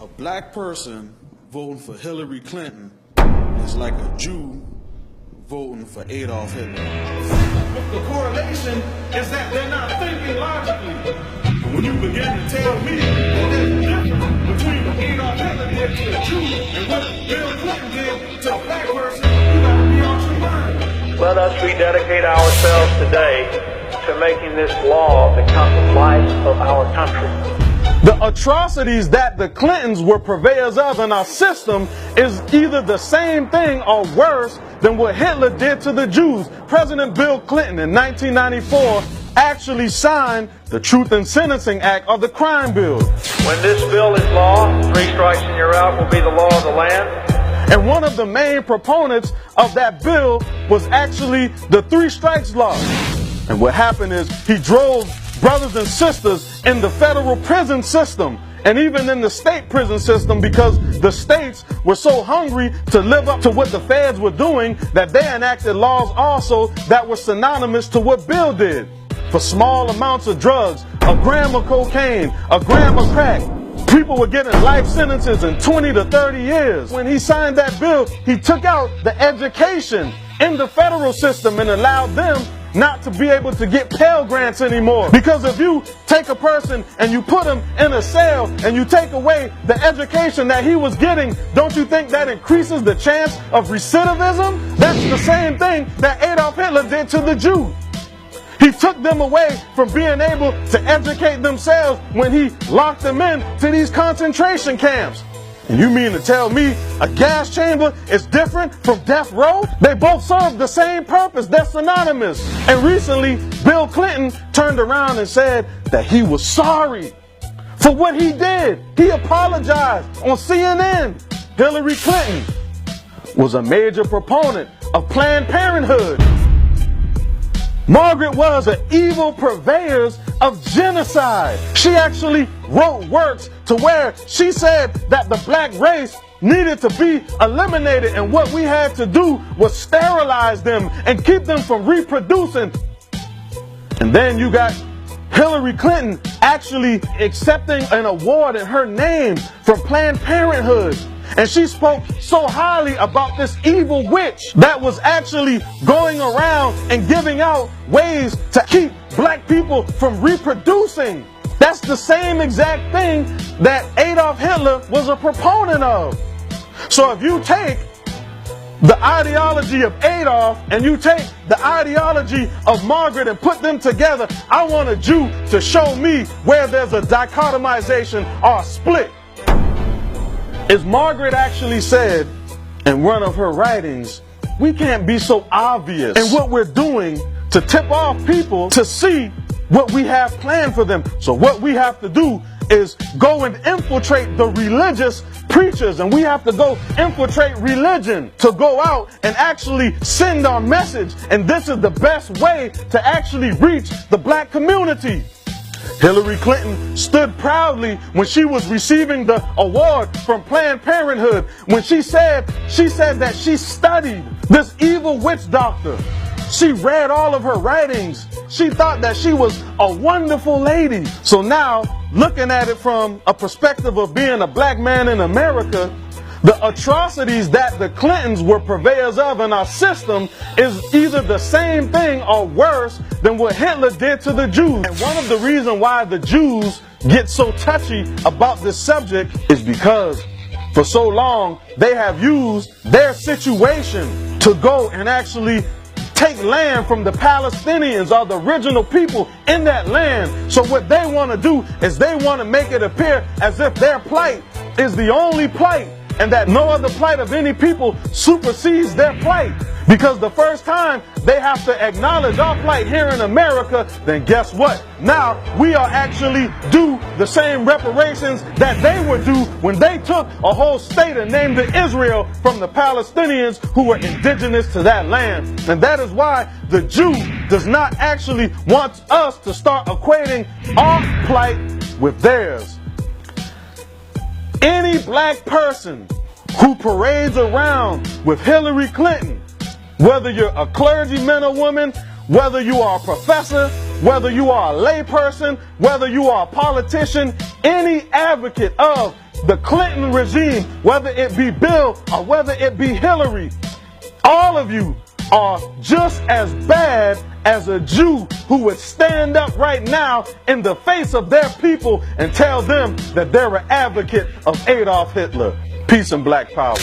A black person voting for Hillary Clinton is like a Jew voting for Adolf Hitler. The correlation is that they're not thinking logically. When you begin to tell me that there's a difference between what Adolf Hitler did to a Jew and what Bill Clinton did to a black person, you gotta be out your mind. Let us rededicate ourselves today to making this law become the life of our country. The atrocities that the Clintons were purveyors of in our system is either the same thing or worse than what Hitler did to the Jews. President Bill Clinton in 1994 actually signed the Truth in Sentencing Act, or the crime bill. When this bill is law, 3 strikes and you're out will be the law of the land. And one of the main proponents of that bill was actually the 3 strikes law. And what happened is he drove brothers and sisters in the federal prison system and even in the state prison system, because the states were so hungry to live up to what the feds were doing that they enacted laws also that were synonymous to what Bill did. For small amounts of drugs, a gram of cocaine, a gram of crack, people were getting life sentences in 20 to 30 years. When he signed that bill, he took out the education in the federal system and allowed them not to be able to get Pell Grants anymore. Because if you take a person and you put him in a cell and you take away the education that he was getting, don't you think that increases the chance of recidivism? That's the same thing that Adolf Hitler did to the Jews. He took them away from being able to educate themselves when he locked them in to these concentration camps. And you mean to tell me a gas chamber is different from death row? They both serve the same purpose. They're synonymous. And recently, Bill Clinton turned around and said that he was sorry for what he did. He apologized on CNN. Hillary Clinton was a major proponent of Planned Parenthood. Margaret was an evil purveyor of genocide. She actually wrote works to where she said that the black race needed to be eliminated, and what we had to do was sterilize them and keep them from reproducing. And then you got Hillary Clinton actually accepting an award in her name from Planned Parenthood. And she spoke so highly about this evil witch that was actually going around and giving out ways to keep black people from reproducing. That's the same exact thing that Adolf Hitler was a proponent of. So if you take the ideology of Adolf and you take the ideology of Margaret and put them together, I want a Jew to show me where there's a dichotomization or a split. As Margaret actually said in one of her writings, we can't be so obvious in what we're doing to tip off people to see what we have planned for them. So what we have to do is go and infiltrate the religious preachers, and we have to go infiltrate religion to go out and actually send our message. And this is the best way to actually reach the black community. Hillary Clinton stood proudly when she was receiving the award from Planned Parenthood, when she said that she studied this evil witch doctor. She read all of her writings. She thought that she was a wonderful lady. So now, looking at it from a perspective of being a black man in America, the atrocities that the Clintons were purveyors of in our system is either the same thing or worse than what Hitler did to the Jews. And one of the reasons why the Jews get so touchy about this subject is because for so long they have used their situation to go and actually take land from the Palestinians, or the original people in that land. So what they want to do is they want to make it appear as if their plight is the only plight, and that no other plight of any people supersedes their plight. Because the first time they have to acknowledge our plight here in America, then guess what? Now we are actually due the same reparations that they were due when they took a whole state and named it Israel from the Palestinians who were indigenous to that land. And that is why the Jew does not actually want us to start equating our plight with theirs. Any black person who parades around with Hillary Clinton, whether you're a clergyman or woman, whether you are a professor, whether you are a layperson, whether you are a politician, any advocate of the Clinton regime, whether it be Bill or whether it be Hillary, all of you are just as bad as a Jew who would stand up right now in the face of their people and tell them that they're an advocate of Adolf Hitler. Peace and black power.